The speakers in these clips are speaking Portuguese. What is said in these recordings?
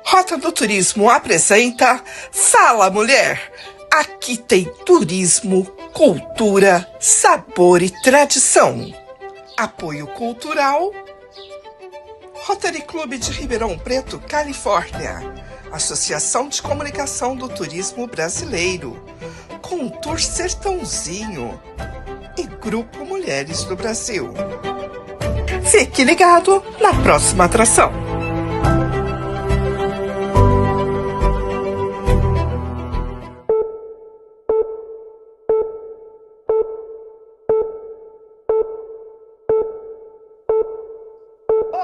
Rota do Turismo apresenta Fala Mulher. Aqui tem turismo, cultura, sabor e tradição. Apoio cultural Rotary Clube de Ribeirão Preto, Califórnia. Associação de Comunicação do Turismo Brasileiro. Contour Sertãozinho e Grupo Mulheres do Brasil. Fique ligado na próxima atração.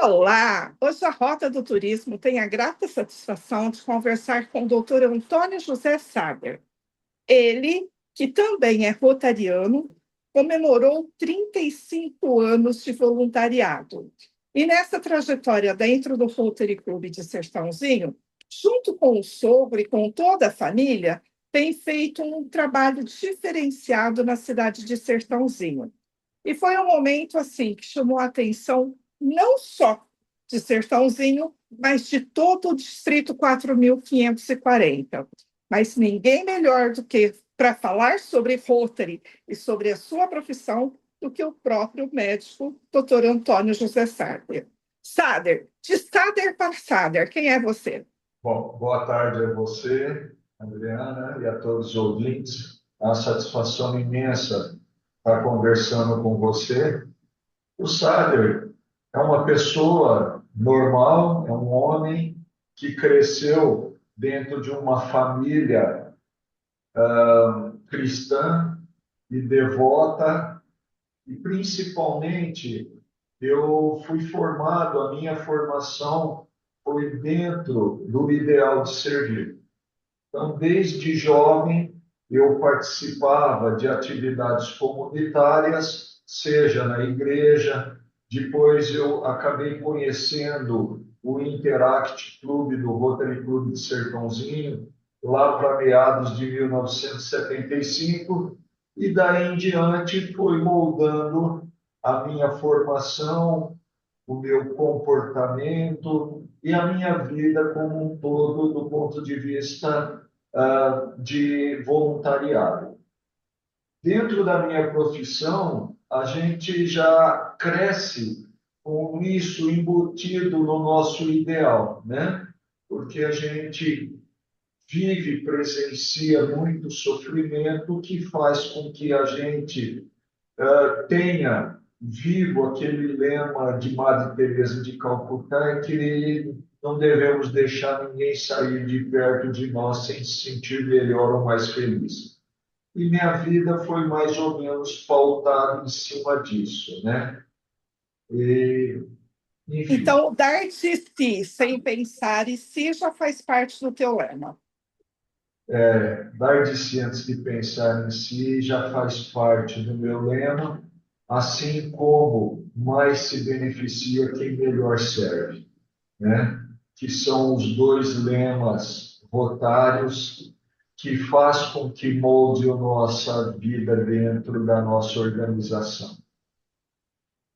Olá! Hoje a Rota do Turismo tem a grata satisfação de conversar com o Dr. Antônio José Sader. Ele, que também é rotariano, comemorou 35 anos de voluntariado. E nessa trajetória dentro do Rotary Clube de Sertãozinho, junto com o sogro e com toda a família, tem feito um trabalho diferenciado na cidade de Sertãozinho. E foi um momento assim que chamou a atenção não só de Sertãozinho, mas de todo o distrito 4.540. Mas ninguém melhor do que para falar sobre Rotary e sobre a sua profissão do que o próprio médico, Dr. Antônio José Sader. Sader, de Sader para Sader, quem é você? Bom, boa tarde a você, Adriana, e a todos os ouvintes. É uma satisfação imensa estar conversando com você. O Sader é uma pessoa normal, é um homem que cresceu dentro de uma família cristã e devota, e principalmente eu fui formado, a minha formação foi dentro do ideal de servir. Então, desde jovem, eu participava de atividades comunitárias, seja na igreja. Depois, eu acabei conhecendo o Interact Clube do Rotary Clube de Sertãozinho, lá para meados de 1975, e daí em diante foi moldando a minha formação, o meu comportamento e a minha vida como um todo, do ponto de vista de voluntariado. Dentro da minha profissão, a gente já cresce com isso embutido no nosso ideal, né? Porque a gente vive, presencia muito sofrimento que faz com que a gente tenha vivo aquele lema de Madre Teresa de Calcutá, que não devemos deixar ninguém sair de perto de nós sem se sentir melhor ou mais feliz. E minha vida foi mais ou menos pautada em cima disso, né? E, enfim, Então, dar de si sem pensar em si já faz parte do teu lema. dar de si antes de pensar em si já faz parte do meu lema, assim como mais se beneficia quem melhor serve, né? Que são os dois lemas rotários que faz com que molde a nossa vida dentro da nossa organização.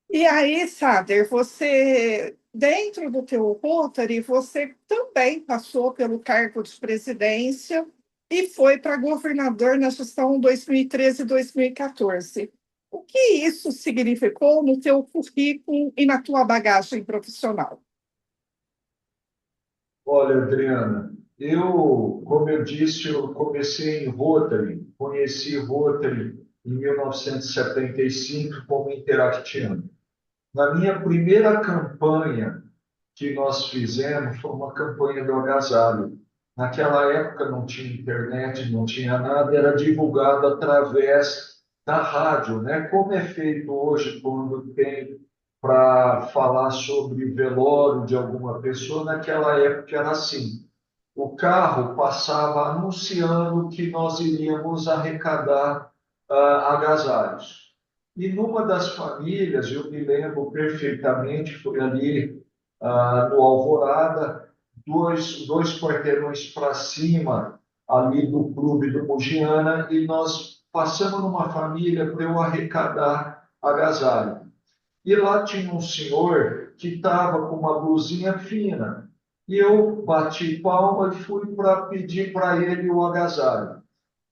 E aí, Sader, você, dentro do teu Rotary, você também passou pelo cargo de presidência e foi para governador na gestão 2013 e 2014. O que isso significou no teu currículo e na tua bagagem profissional? Olha, Adriana, como eu disse, eu comecei em Rotary, conheci Rotary em 1975 como interactiano. Na minha primeira campanha que nós fizemos foi uma campanha do agasalho. Naquela época não tinha internet, não tinha nada, era divulgado através da rádio, né? Como é feito hoje quando tem para falar sobre velório de alguma pessoa, naquela época era assim. O carro passava anunciando que nós iríamos arrecadar agasalhos. E numa das famílias, eu me lembro perfeitamente, foi ali no Alvorada, dois quarteirões para cima, ali do clube do Mogiana, e nós passamos numa família para eu arrecadar agasalho. E lá tinha um senhor que estava com uma blusinha fina. E eu bati palma e fui para pedir para ele o agasalho.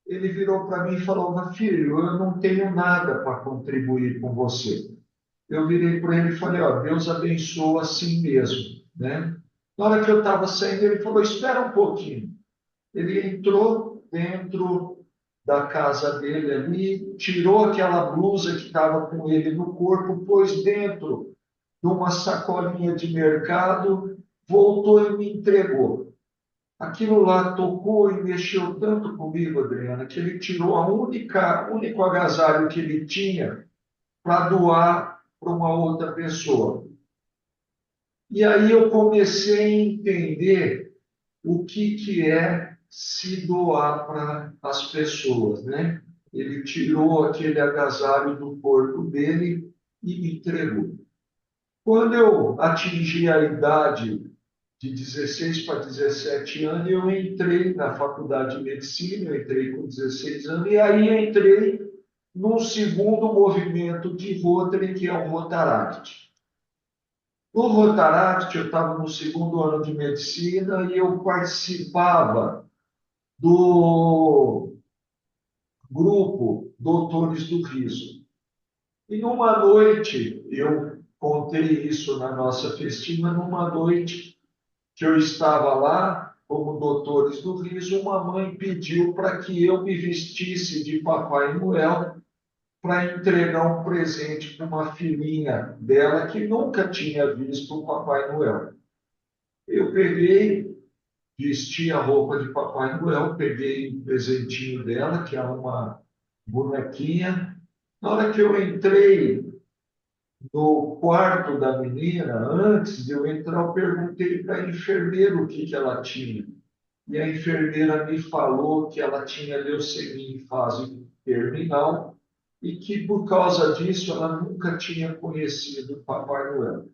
Ele virou para mim e falou: "Meu filho, eu não tenho nada para contribuir com você." Eu virei para ele e falei: "Ó, Deus abençoa assim mesmo, né?" Na hora que eu estava saindo, ele falou: "Espera um pouquinho." Ele entrou dentro da casa dele ali, tirou aquela blusa que estava com ele no corpo, pôs dentro de uma sacolinha de mercado, voltou e me entregou. Aquilo lá tocou e mexeu tanto comigo, Adriana, que ele tirou a único agasalho que ele tinha para doar para uma outra pessoa. E aí eu comecei a entender o que é se doar para as pessoas, né? Ele tirou aquele agasalho do corpo dele e me entregou. Quando eu atingi a idade de 16 para 17 anos, eu entrei na faculdade de medicina, eu entrei com 16 anos, e aí entrei num segundo movimento de Rotary, que é o Rotaract. No Rotaract, eu estava no segundo ano de medicina e eu participava do grupo Doutores do Riso. E numa noite, eu contei isso na nossa festina, numa noite que eu estava lá, como Doutores do Riso, uma mãe pediu para que eu me vestisse de Papai Noel para entregar um presente para uma filhinha dela que nunca tinha visto o Papai Noel. Eu peguei, vesti a roupa de Papai Noel, peguei o presentinho dela, que é uma bonequinha. Na hora que eu entrei no quarto da menina, antes de eu entrar, eu perguntei para a enfermeira o que ela tinha. E a enfermeira me falou que ela tinha leucemia em fase terminal e que, por causa disso, ela nunca tinha conhecido o Papai Noel.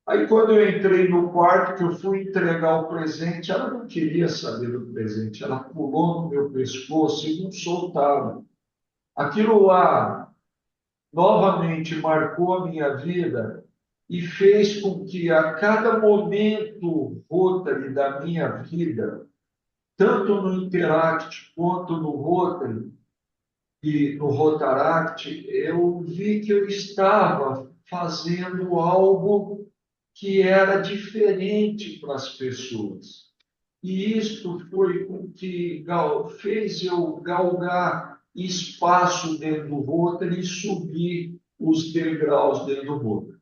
Aí, quando eu entrei no quarto, que eu fui entregar o presente, ela não queria saber do presente. Ela pulou no meu pescoço e não soltava. Aquilo lá novamente marcou a minha vida e fez com que a cada momento Rotary da minha vida, tanto no Interact quanto no Rotary e no Rotaract, eu vi que eu estava fazendo algo que era diferente para as pessoas. E isto foi o que fez eu galgar espaço dentro do Rotary e subir os degraus dentro do Rotary.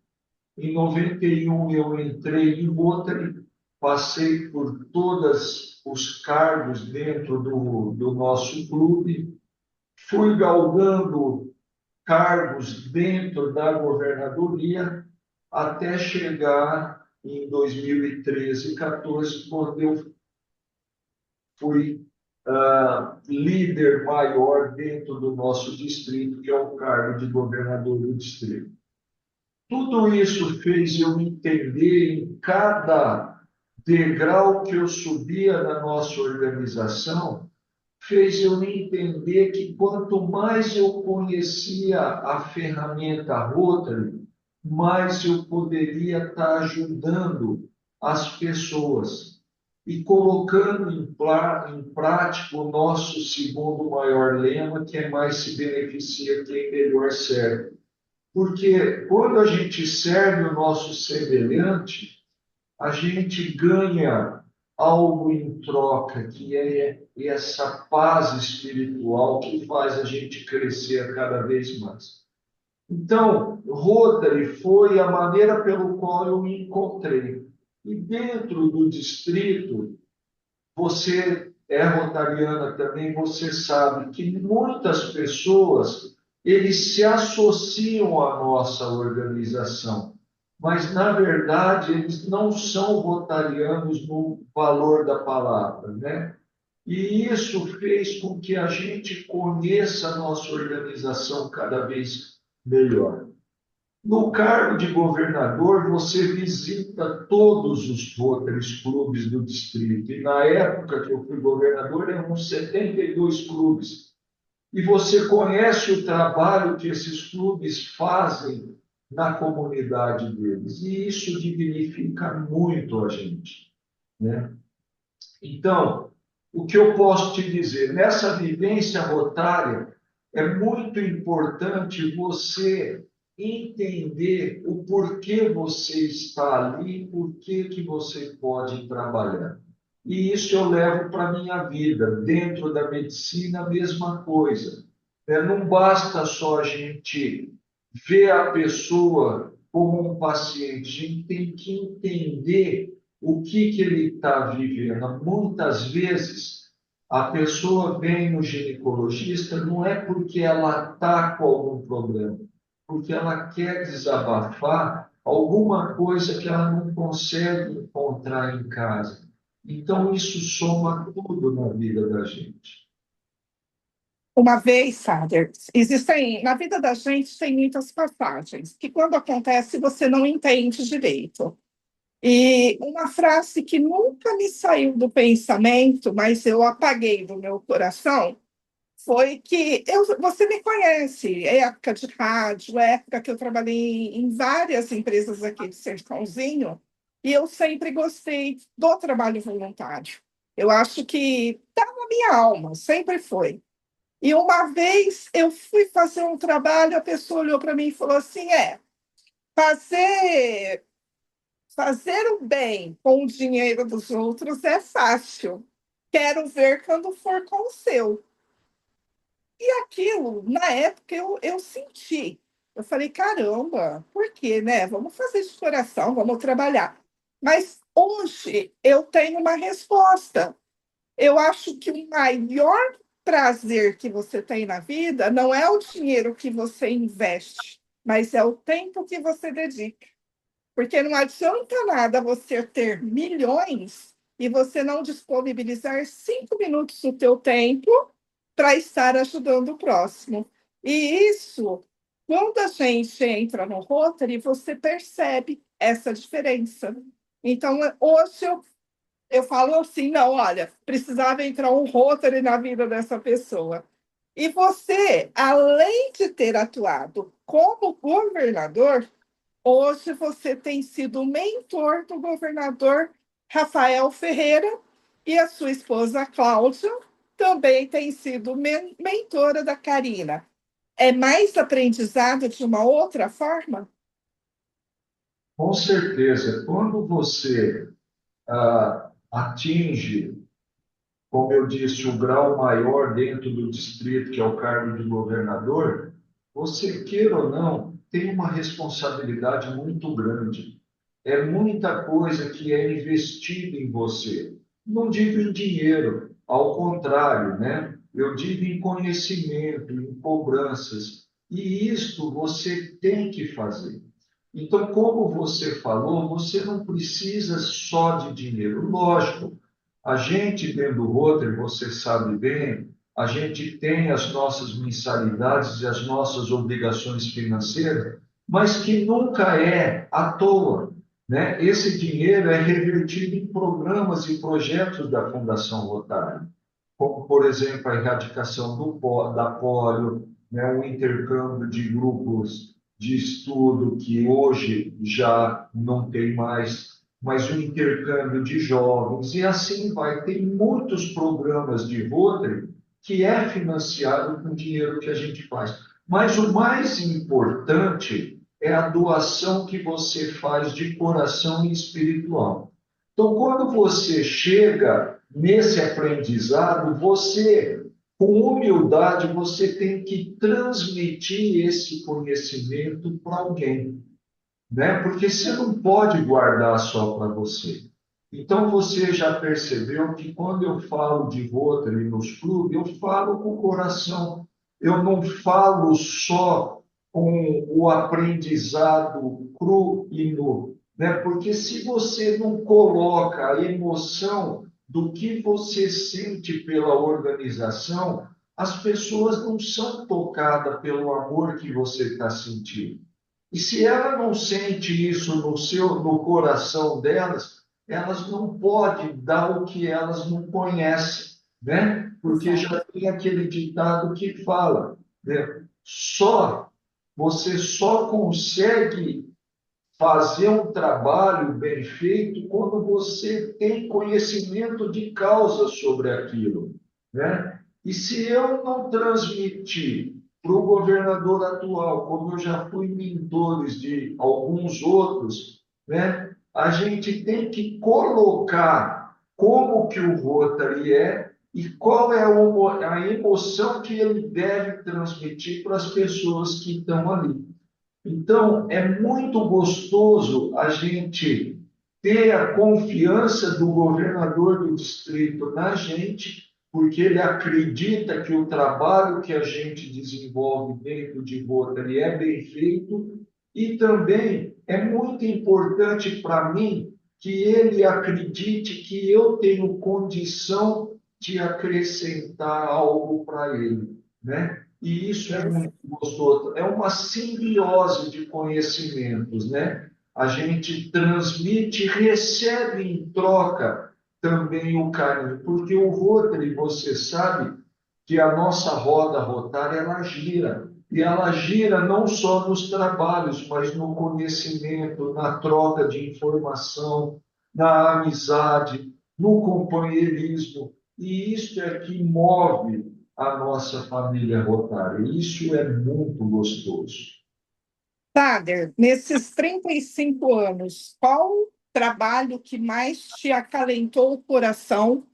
Em 91 eu entrei em Rotary, passei por todos os cargos dentro do nosso clube, fui galgando cargos dentro da governadoria até chegar em 2013 e 14, quando eu fui líder maior dentro do nosso distrito, que é o cargo de governador do distrito. Tudo isso fez eu entender em cada degrau que eu subia na nossa organização, fez eu entender que quanto mais eu conhecia a ferramenta Rotary, mais eu poderia estar ajudando as pessoas e colocando em prática o nosso segundo maior lema, que é mais se beneficia quem melhor serve. Porque quando a gente serve o nosso semelhante, a gente ganha algo em troca, que é essa paz espiritual que faz a gente crescer a cada vez mais. Então, Rotary foi a maneira pelo qual eu me encontrei. E dentro do distrito, você é rotariana também, você sabe que muitas pessoas eles se associam à nossa organização, mas na verdade eles não são rotarianos no valor da palavra, né? E isso fez com que a gente conheça a nossa organização cada vez melhor. No cargo de governador, você visita todos os Rotary clubes do distrito. E na época que eu fui governador, eram 72 clubes. E você conhece o trabalho que esses clubes fazem na comunidade deles. E isso dignifica muito a gente. né? Então, o que eu posso te dizer? Nessa vivência rotária, é muito importante você entender o porquê você está ali, por que você pode trabalhar. E isso eu levo para a minha vida. Dentro da medicina, a mesma coisa. Não basta só a gente ver a pessoa como um paciente, a gente tem que entender que ele está vivendo. Muitas vezes, a pessoa vem no ginecologista não é porque ela está com algum problema, porque ela quer desabafar alguma coisa que ela não consegue encontrar em casa. Então, isso soma tudo na vida da gente. Uma vez, Sader, na vida da gente tem muitas passagens que quando acontece você não entende direito. E uma frase que nunca me saiu do pensamento, mas eu apaguei do meu coração, foi que você me conhece, é época de rádio, é época que eu trabalhei em várias empresas aqui de Sertãozinho, e eu sempre gostei do trabalho voluntário. Eu acho que está na minha alma, sempre foi. E uma vez eu fui fazer um trabalho, a pessoa olhou para mim e falou assim: fazer, fazer o bem com o dinheiro dos outros é fácil. Quero ver quando for com o seu. E aquilo, na época, eu senti. Eu falei, caramba, por quê, né? Vamos fazer de coração, vamos trabalhar. Mas hoje eu tenho uma resposta. Eu acho que o maior prazer que você tem na vida não é o dinheiro que você investe, mas é o tempo que você dedica. Porque não adianta nada você ter milhões e você não disponibilizar 5 minutos do teu tempo para estar ajudando o próximo. E isso, quando a gente entra no Rotary, você percebe essa diferença. Então, hoje eu falo assim, não, olha, precisava entrar um Rotary na vida dessa pessoa. E você, além de ter atuado como governador, hoje você tem sido mentor do governador Rafael Ferreira e a sua esposa Cláudia também tem sido mentora da Karina. É mais aprendizado de uma outra forma? Com certeza, quando você atinge, como eu disse, o grau maior dentro do distrito, que é o cargo de governador, você, queira ou não, tem uma responsabilidade muito grande. É muita coisa que é investida em você. Não digo em dinheiro, ao contrário, né? Eu digo em conhecimento, em cobranças. E isto você tem que fazer. Então, como você falou, você não precisa só de dinheiro. Lógico, a gente dentro do Rotary, você sabe bem, a gente tem as nossas mensalidades e as nossas obrigações financeiras, mas que nunca é à toa, né? Esse dinheiro é revertido em programas e projetos da Fundação Rotary, como, por exemplo, a erradicação da polio, né? O intercâmbio de grupos de estudo que hoje já não tem mais, mas o intercâmbio de jovens, e assim vai. Tem muitos programas de Rotary que é financiado com dinheiro que a gente faz. Mas o mais importante é a doação que você faz de coração e espiritual. Então, quando você chega nesse aprendizado, você, com humildade, você tem que transmitir esse conhecimento para alguém, né? Porque você não pode guardar só para você. Então, você já percebeu que quando eu falo de Rotary nos clubes, eu falo com o coração. Eu não falo só com o aprendizado cru e nu, né? Porque se você não coloca a emoção do que você sente pela organização, as pessoas não são tocadas pelo amor que você está sentindo. E se ela não sente isso no coração delas, elas não podem dar o que elas não conhecem, né? Porque já Exato. tem aquele ditado que fala, né? Você só consegue fazer um trabalho bem feito quando você tem conhecimento de causa sobre aquilo, né? E se eu não transmitir para o governador atual, como eu já fui mentores de alguns outros, né? A gente tem que colocar como que o Rotary é e qual é a emoção que ele deve transmitir para as pessoas que estão ali. Então, é muito gostoso a gente ter a confiança do governador do distrito na gente, porque ele acredita que o trabalho que a gente desenvolve dentro de Rotary é bem feito, e também é muito importante para mim que ele acredite que eu tenho condição de acrescentar algo para ele, né? E isso é muito gostoso. É uma simbiose de conhecimentos, né? A gente transmite e recebe em troca também o carinho, porque o Rotary, você sabe que a nossa roda rotária, ela gira. E ela gira não só nos trabalhos, mas no conhecimento, na troca de informação, na amizade, no companheirismo. E isso é que move a nossa família rotária. Isso é muito gostoso. Sader, nesses 35 anos, qual o trabalho que mais te acalentou o coração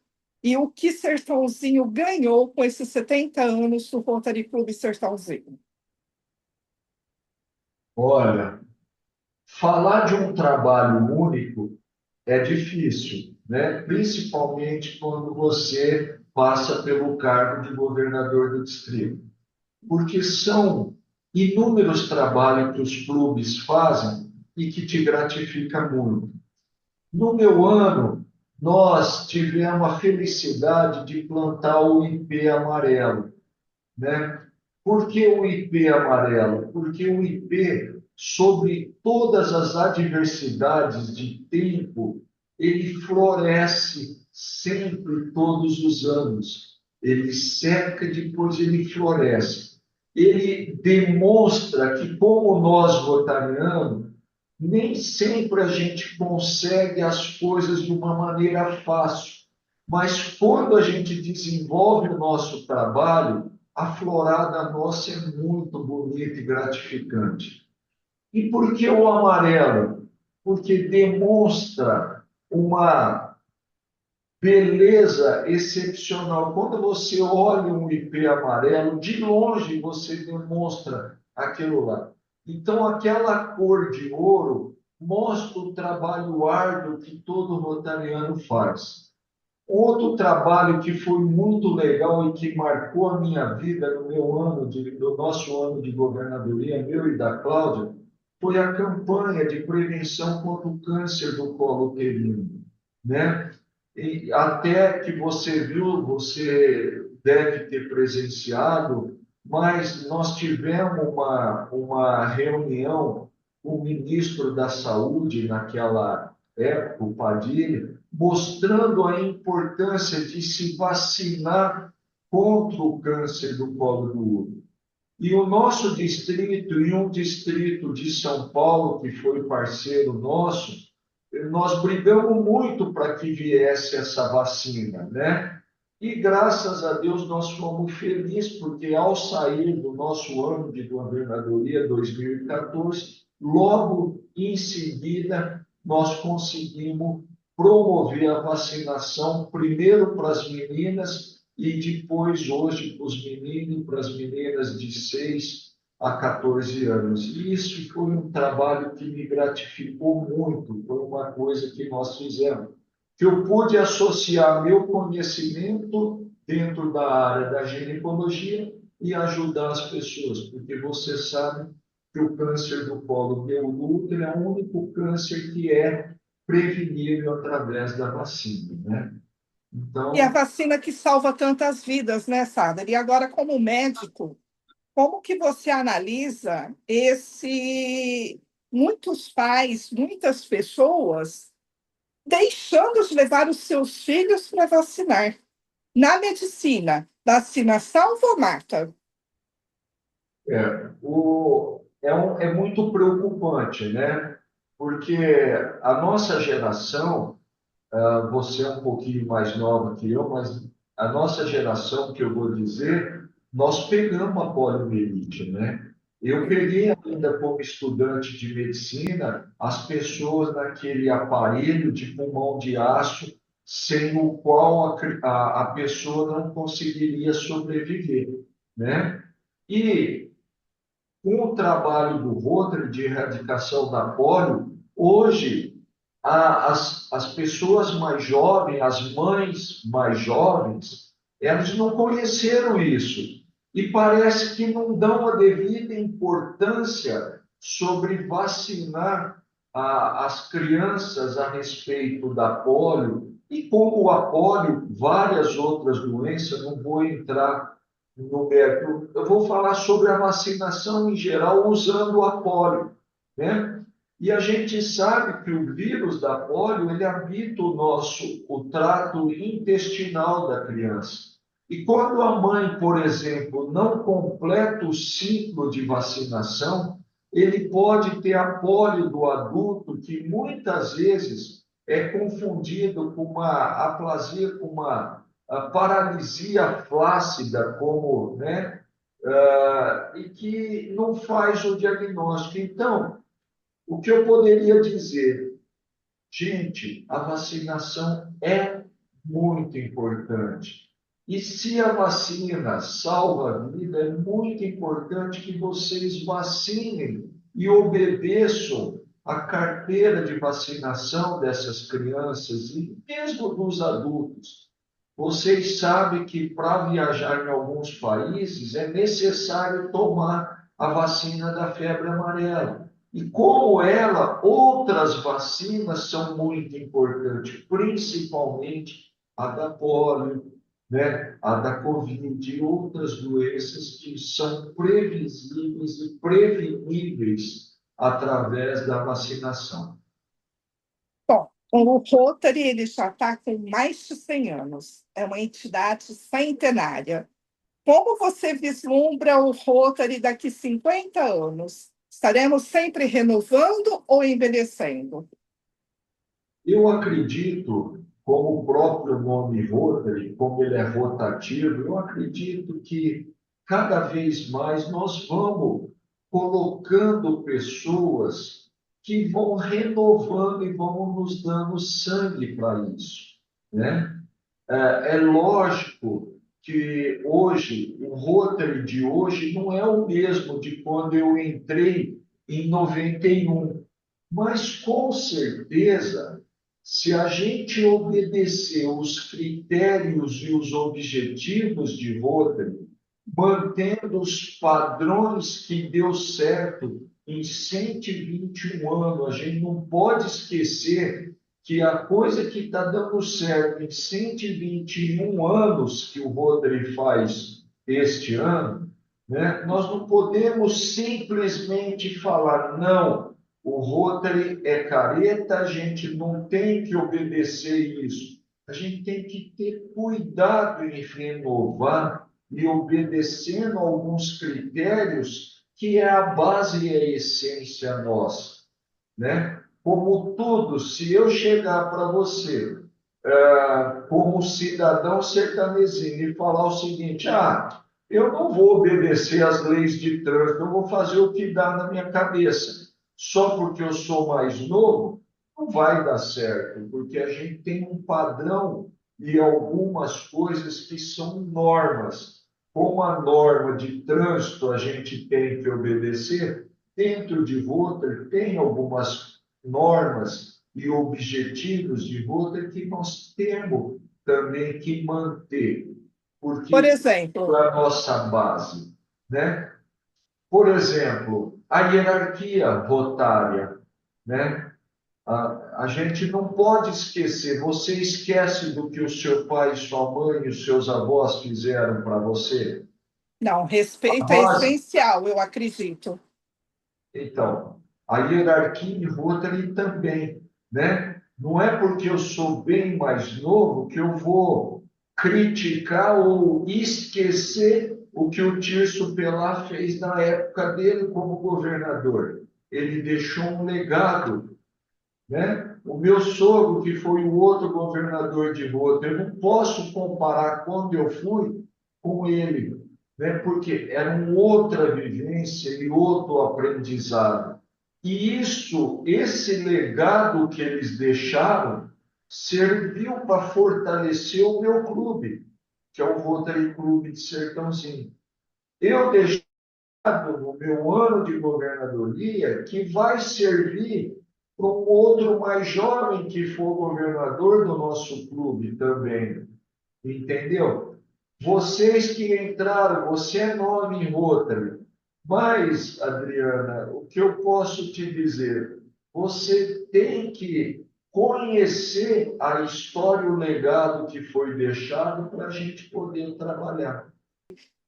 e o que Sertãozinho ganhou com esses 70 anos do Rotary Clube Sertãozinho? Olha, falar de um trabalho único é difícil, né? Principalmente quando você passa pelo cargo de governador do distrito, porque são inúmeros trabalhos que os clubes fazem e que te gratifica muito. No meu ano, nós tivemos a felicidade de plantar o IP amarelo, né? Por que o IP amarelo? Porque o IP, sobre todas as adversidades de tempo, ele floresce sempre, todos os anos. Ele seca, depois ele floresce. Ele demonstra que, como nós rotarianos, nem sempre a gente consegue as coisas de uma maneira fácil. Mas quando a gente desenvolve o nosso trabalho, a florada nossa é muito bonita e gratificante. E por que o amarelo? Porque demonstra uma beleza excepcional. Quando você olha um IP amarelo, de longe você demonstra aquilo lá. Então, aquela cor de ouro mostra o trabalho árduo que todo rotariano faz. Outro trabalho que foi muito legal e que marcou a minha vida no meu no nosso ano de governadoria, meu e da Cláudia, foi a campanha de prevenção contra o câncer do colo uterino, né? E até que você viu, você deve ter presenciado, mas nós tivemos uma reunião com o ministro da Saúde naquela época, o Padilha, mostrando a importância de se vacinar contra o câncer do colo do útero. E o nosso distrito, e um distrito de São Paulo, que foi parceiro nosso, nós brigamos muito para que viesse essa vacina, né? E graças a Deus nós fomos felizes, porque ao sair do nosso ano de governadoria 2014, logo em seguida nós conseguimos promover a vacinação, primeiro para as meninas e depois hoje para os meninos e para as meninas de 6 a 14 anos. E isso foi um trabalho que me gratificou muito, foi uma coisa que nós fizemos, que eu pude associar meu conhecimento dentro da área da ginecologia e ajudar as pessoas, porque você sabe que o câncer do colo do útero é o único câncer que é prevenível através da vacina, né? E a Então, vacina que salva tantas vidas, né, Sader? E agora, como médico, como que você analisa esse muitos pais, muitas pessoas deixando de levar os seus filhos para vacinar? Na medicina, vacina salva ou mata? é muito preocupante, né? porque a nossa geração, você é um pouquinho mais nova que eu, mas a nossa geração, que eu vou dizer, nós pegamos a poliomielite, né? Eu peguei ainda como estudante de medicina as pessoas naquele aparelho de pulmão de aço, sem o qual a pessoa não conseguiria sobreviver, né? E com o trabalho do Rotary de erradicação da polio, hoje as pessoas mais jovens, as mães mais jovens, elas não conheceram isso. E parece que não dão a devida importância sobre vacinar as crianças a respeito da polio. E como a polio, várias outras doenças, não vou entrar no mérito, eu vou falar sobre a vacinação em geral usando a polio, né? E a gente sabe que o vírus da polio, ele habita o trato intestinal da criança. E quando a mãe, por exemplo, não completa o ciclo de vacinação, ele pode ter a polio do adulto, que muitas vezes é confundido com uma aplasia, com uma paralisia flácida, como, né? E que não faz o diagnóstico. Então, o que eu poderia dizer? Gente, a vacinação é muito importante. E se a vacina salva a vida, é muito importante que vocês vacinem e obedeçam a carteira de vacinação dessas crianças e mesmo dos adultos. Vocês sabem que para viajar em alguns países é necessário tomar a vacina da febre amarela. E como ela, outras vacinas são muito importantes, principalmente a da polio, né? A da Covid e outras doenças que são previsíveis e preveníveis através da vacinação. Bom, o Rotary ele já está com mais de 100 anos. É uma entidade centenária. Como você vislumbra o Rotary daqui 50 anos? Estaremos sempre renovando ou envelhecendo? Eu acredito, como o próprio nome Rotary, como ele é rotativo, eu acredito que cada vez mais nós vamos colocando pessoas que vão renovando e vão nos dando sangue para isso, né? É lógico que hoje, o Rotary de hoje não é o mesmo de quando eu entrei em 91, mas com certeza, se a gente obedecer os critérios e os objetivos de Rotary, mantendo os padrões que deu certo em 121 anos, a gente não pode esquecer que a coisa que está dando certo em 121 anos que o Rotary faz este ano, né? Nós não podemos simplesmente falar, não, o Rotary é careta, a gente não tem que obedecer isso. A gente tem que ter cuidado em renovar e obedecendo alguns critérios que é a base e a essência nossa, né? Como tudo, se eu chegar para você, como cidadão sertanezinho, e falar o seguinte: eu não vou obedecer às leis de trânsito, eu vou fazer o que dá na minha cabeça, só porque eu sou mais novo, não vai dar certo, porque a gente tem um padrão e algumas coisas que são normas. Como a norma de trânsito a gente tem que obedecer, dentro de Rotary tem algumas normas e objetivos de Rotary que nós temos também que manter, Por porque é exemplo, a nossa base, né? Por exemplo, a hierarquia rotária, né? A gente não pode esquecer, você esquece do que o seu pai, sua mãe e os seus avós fizeram para você? não, A respeito é base, essencial, eu acredito. então, a hierarquia em Rotary também, né? Não é porque eu sou bem mais novo que eu vou criticar ou esquecer o que o Tirso Pelá fez na época dele como governador. Ele deixou um legado né? O meu sogro, que foi o outro governador de Rotary, eu não posso comparar quando eu fui com ele, né? Porque era uma outra vivência e outro aprendizado. E isso, esse legado que eles deixaram, serviu para fortalecer o meu clube, que é o Rotary Clube de Sertãozinho. Eu deixei no meu ano de governadoria que vai servir para um outro mais jovem que for governador do nosso clube também, entendeu? Vocês que entraram, você é nova em Rotary, mas, Adriana, o que eu posso te dizer? Você tem que conhecer a história e o legado que foi deixado para a gente poder trabalhar.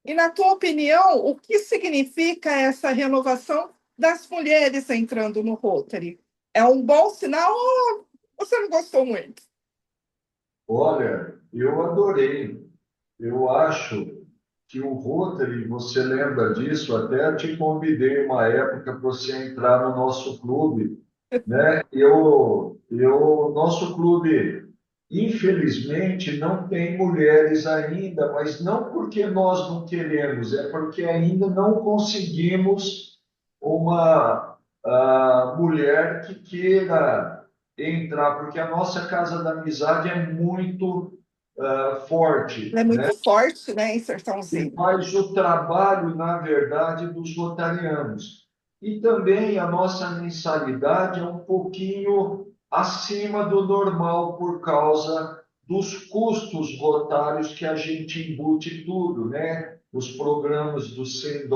E, na tua opinião, o que significa essa renovação das mulheres entrando no Rotary? É um bom sinal ou você não gostou muito? Olha, eu adorei. Eu acho que o Rotary, você lembra disso, até te convidei uma época para você entrar no nosso clube, né? Nosso clube, infelizmente, não tem mulheres ainda, mas não porque nós não queremos, é porque ainda não conseguimos uma mulher que queira entrar, porque a nossa Casa da Amizade é muito Ela forte, é né? muito forte, né, em E Sertãozinho. faz o trabalho, na verdade, dos rotarianos. E também a nossa mensalidade é um pouquinho acima do normal por causa dos custos rotários que a gente embute tudo, né? Os programas dos US$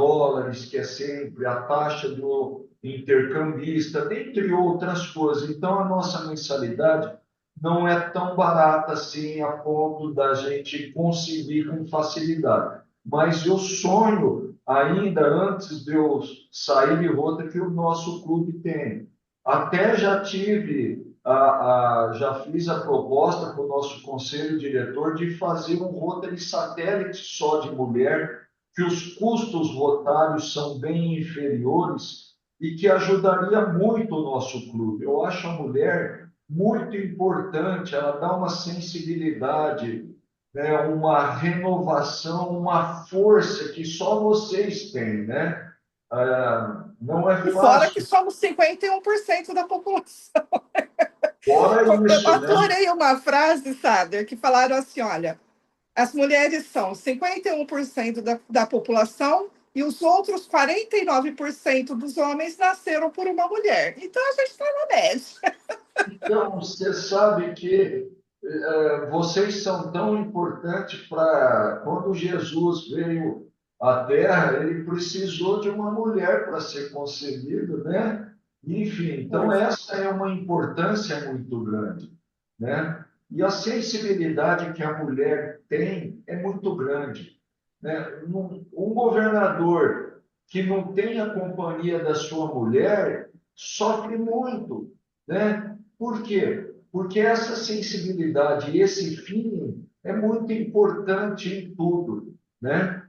100, que é sempre a taxa do intercambista, dentre outras coisas. Então, a nossa mensalidade não é tão barata assim a ponto da gente conseguir com facilidade. Mas eu sonho, ainda antes de eu sair de Rota, que o nosso clube tem. Até já tive, já fiz a proposta para o nosso conselho diretor de fazer um Rotary satélite só de mulher, que os custos rotários são bem inferiores e que ajudaria muito o nosso clube. Eu acho a mulher muito importante, ela dá uma sensibilidade, né, uma renovação, uma força que só vocês têm, né? Não é E fora que fácil. somos 51% da população. Fora Eu isso, né? adorei uma frase, Sader, que falaram assim: olha, as mulheres são 51% da população e os outros 49% dos homens nasceram por uma mulher. Então a gente está na média. Então, você sabe que vocês são tão importantes para quando Jesus veio à Terra, ele precisou de uma mulher para ser concebido, né? Enfim, então essa é uma importância muito grande, né? E a sensibilidade que a mulher tem é muito grande, né? Um governador que não tem a companhia da sua mulher sofre muito, né? Por quê? Porque essa sensibilidade, esse feeling é muito importante em tudo, né?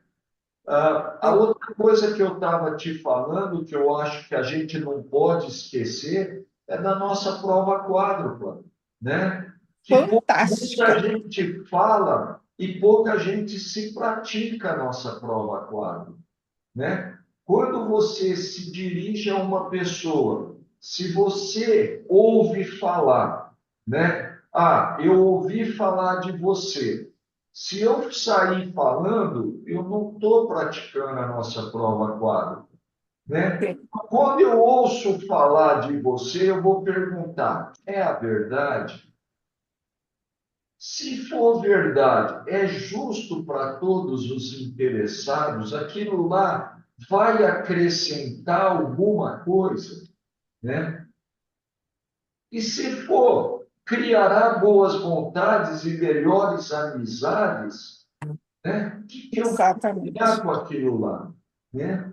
A outra coisa que eu estava te falando, que eu acho que a gente não pode esquecer, é da nossa prova quádrupla, né? Que muita Fantástica. gente fala e pouca gente se pratica a nossa prova quádrupla, né? Quando você se dirige a uma pessoa, se você ouve falar, né? Ah, eu ouvi falar de você. Se eu sair falando, eu não estou praticando a nossa prova quadro, né? Quando eu ouço falar de você, eu vou perguntar: é a verdade? Se for verdade, é justo para todos os interessados, aquilo lá vai acrescentar alguma coisa, né? E se for, criará boas vontades e melhores amizades, né? O que eu vou ganhar Exatamente. com aquilo lá, né?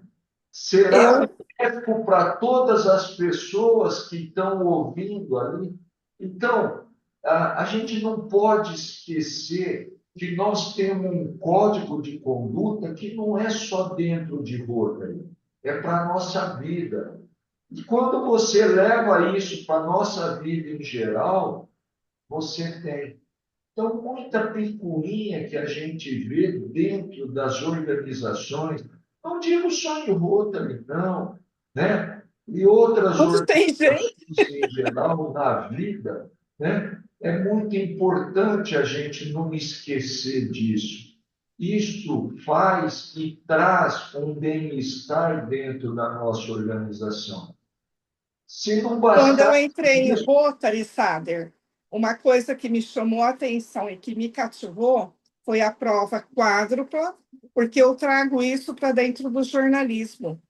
Será Eu, benéfico para todas as pessoas que estão ouvindo ali? Então, a gente não pode esquecer que nós temos um código de conduta que não é só dentro de Rotary, é para a nossa vida. E quando você leva isso para a nossa vida em geral, você tem. Então, muita picuinha que a gente vê dentro das organizações, não digo só em Rotary, não, né? E outras Onde tem gente, organizações em geral na vida, né? É muito importante a gente não esquecer disso. Isto faz e traz um bem-estar dentro da nossa organização. Se não quando eu bastasse entrei em isso, Rotary, Sader, uma coisa que me chamou a atenção e que me cativou foi a prova quádrupla, porque eu trago isso para dentro do jornalismo.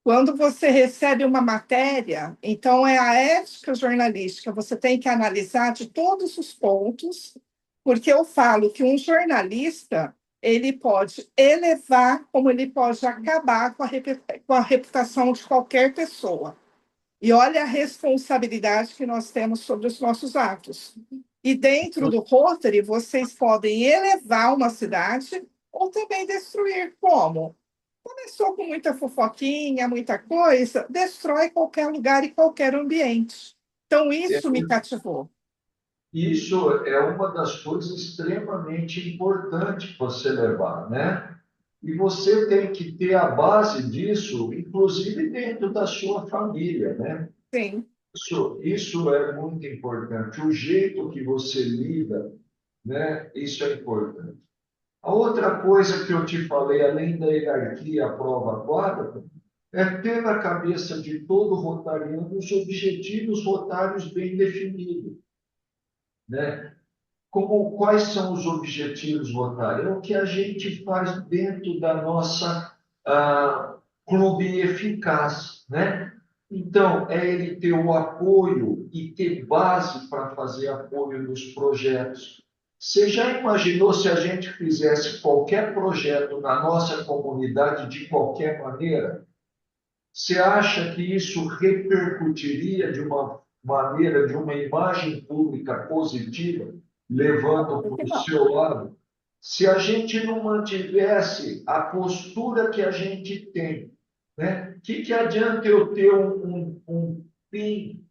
Quando você recebe uma matéria, então é a ética jornalística, você tem que analisar de todos os pontos, porque eu falo que um jornalista, ele pode elevar, como ele pode acabar com a reputação de qualquer pessoa. E olha a responsabilidade que nós temos sobre os nossos atos. E dentro do Rotary, vocês podem elevar uma cidade ou também destruir. Como? Começou com muita fofoquinha, muita coisa, destrói qualquer lugar e qualquer ambiente. Então, isso me cativou. isso é uma das coisas extremamente importantes para você levar, né? E você tem que ter a base disso, inclusive dentro da sua família, né? Sim. Isso é muito importante. O jeito que você lida, né? Isso é importante. A outra coisa que eu te falei, além da hierarquia, a prova quadra, é ter na cabeça de todo rotariano os objetivos rotários bem definidos, né? Como quais são os objetivos rotários? É o que a gente faz dentro da nossa clube eficaz, né? Então, é ele ter o apoio e ter base para fazer apoio nos projetos. Você já imaginou se a gente fizesse qualquer projeto na nossa comunidade de qualquer maneira? Você acha que isso repercutiria de uma maneira, de uma imagem pública positiva, levando Por para que o não? seu lado? Se a gente não mantivesse a postura que a gente tem, né? Que adianta eu ter um PIN,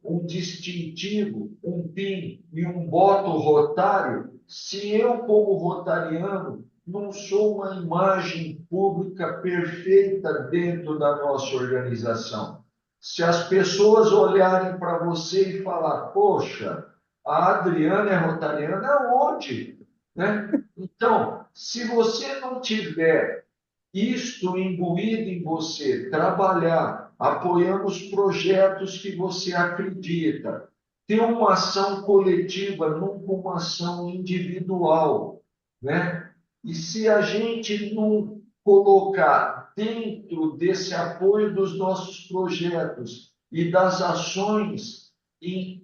um distintivo, um PIN e um voto rotário, se eu, como rotariano, não sou uma imagem pública perfeita dentro da nossa organização. Se as pessoas olharem para você e falar, poxa, a Adriana é rotariana, onde? Né? Então, se você não tiver isto imbuído em você, trabalhar, apoiando os projetos que você acredita, ter uma ação coletiva, nunca uma ação individual, né? E se a gente não colocar dentro desse apoio dos nossos projetos e das ações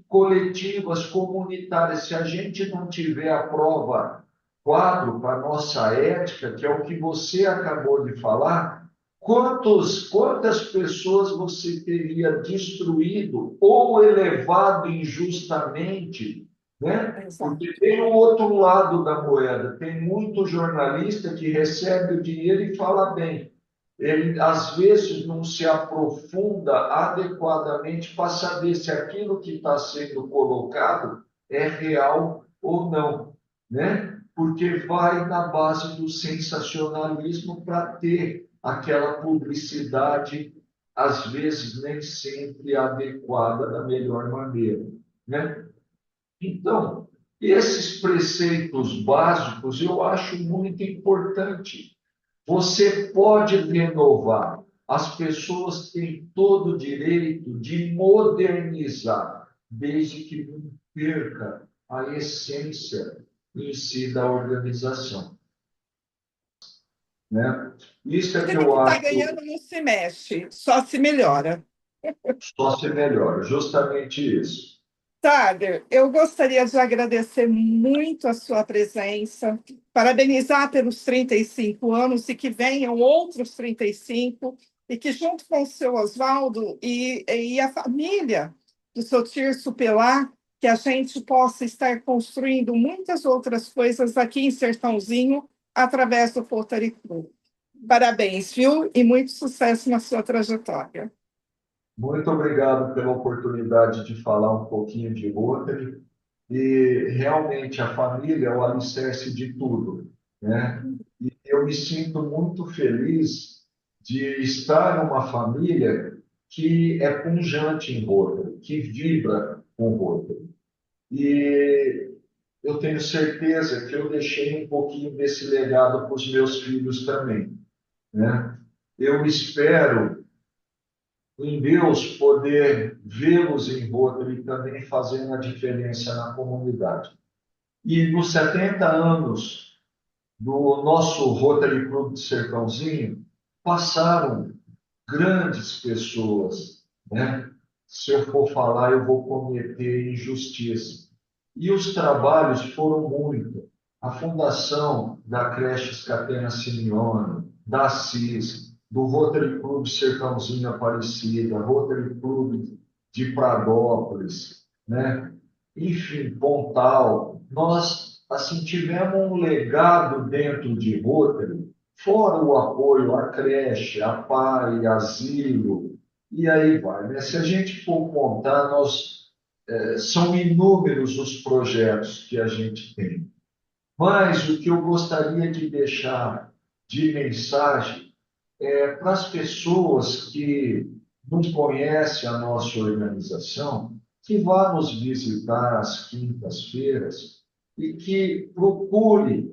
coletivas, comunitárias, se a gente não tiver a prova quadro para a nossa ética, que é o que você acabou de falar, quantas pessoas você teria destruído ou elevado injustamente, né? Porque Exato. tem o outro lado da moeda, tem muito jornalista que recebe o dinheiro e fala bem. Ele, às vezes, não se aprofunda adequadamente para saber se aquilo que está sendo colocado é real ou não, né? Porque vai na base do sensacionalismo para ter aquela publicidade, às vezes nem sempre adequada da melhor maneira, né? Então, esses preceitos básicos eu acho muito importante. Você pode renovar. As pessoas têm todo o direito de modernizar, desde que não perca a essência em si da organização, né? Isso é que Aquele eu que está acho ganhando não se mexe, só se melhora. só se melhora, justamente isso. Sader, eu gostaria de agradecer muito a sua presença, parabenizar pelos 35 anos e que venham outros 35, e que, junto com o seu Oswaldo e a família do seu Tirso Pelá, que a gente possa estar construindo muitas outras coisas aqui em Sertãozinho através do Rotary Club. Parabéns, viu? E muito sucesso na sua trajetória. Muito obrigado pela oportunidade de falar um pouquinho de Rotary. E realmente a família é o alicerce de tudo, né? E eu me sinto muito feliz de estar numa família que é pujante em Rotary, que vibra com Rotary. E eu tenho certeza que eu deixei um pouquinho desse legado para os meus filhos também, né? Eu espero em Deus poder vê-los em Rotary também fazendo a diferença na comunidade. E nos 70 anos do nosso Rotary Clube de Sertãozinho, passaram grandes pessoas, né? Se eu for falar, eu vou cometer injustiça. E os trabalhos foram muito. A fundação da creche Scatena Simeone, da CIS, do Rotary Clube Sertãozinho Aparecida, Rotary Clube de Pradópolis, né? Enfim, Pontal. Nós, assim, tivemos um legado dentro de Rotary, fora o apoio à creche, à PAI, asilo, e aí vai, né? Se a gente for contar, são inúmeros os projetos que a gente tem. Mas o que eu gostaria de deixar de mensagem é para as pessoas que não conhecem a nossa organização, que vá nos visitar às quintas-feiras e que procure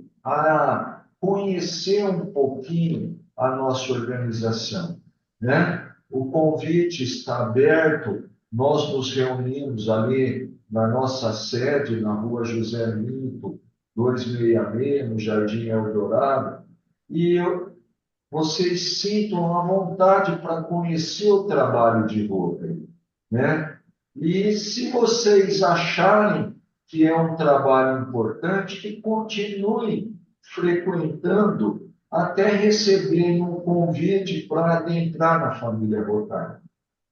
conhecer um pouquinho a nossa organização, né? O convite está aberto. Nós nos reunimos ali na nossa sede, na rua José Minto, 266, no Jardim Eldorado, e vocês sintam a vontade para conhecer o trabalho de Rotary, né? E se vocês acharem que é um trabalho importante, que continuem frequentando até receberem um convite para adentrar na família Rotary.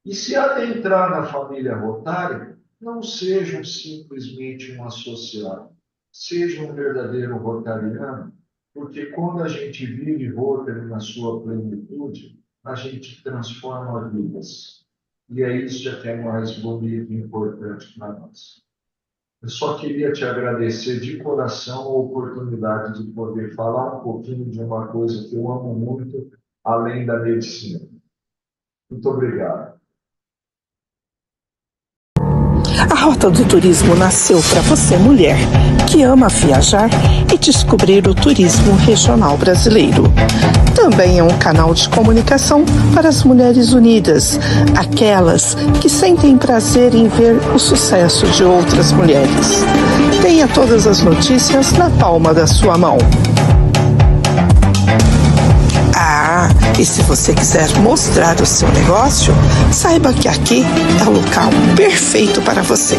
E se adentrar na família Rotary, não sejam simplesmente um associado, sejam um verdadeiro rotariano, porque quando a gente vive Rotary na sua plenitude, a gente transforma vidas. E é isso que é mais bonito e importante para nós. Eu só queria te agradecer de coração a oportunidade de poder falar um pouquinho de uma coisa que eu amo muito, além da medicina. Muito obrigado. A Rota do Turismo nasceu para você, mulher, que ama viajar e descobrir o turismo regional brasileiro. Também é um canal de comunicação para as mulheres unidas, aquelas que sentem prazer em ver o sucesso de outras mulheres. Tenha todas as notícias na palma da sua mão. E se você quiser mostrar o seu negócio, saiba que aqui é o local perfeito para você.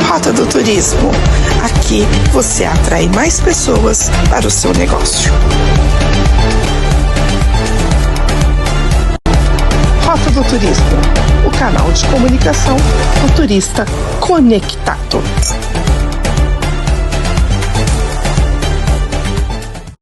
Rota do Turismo. Aqui você atrai mais pessoas para o seu negócio. Rota do Turismo, o canal de comunicação do turista conectado.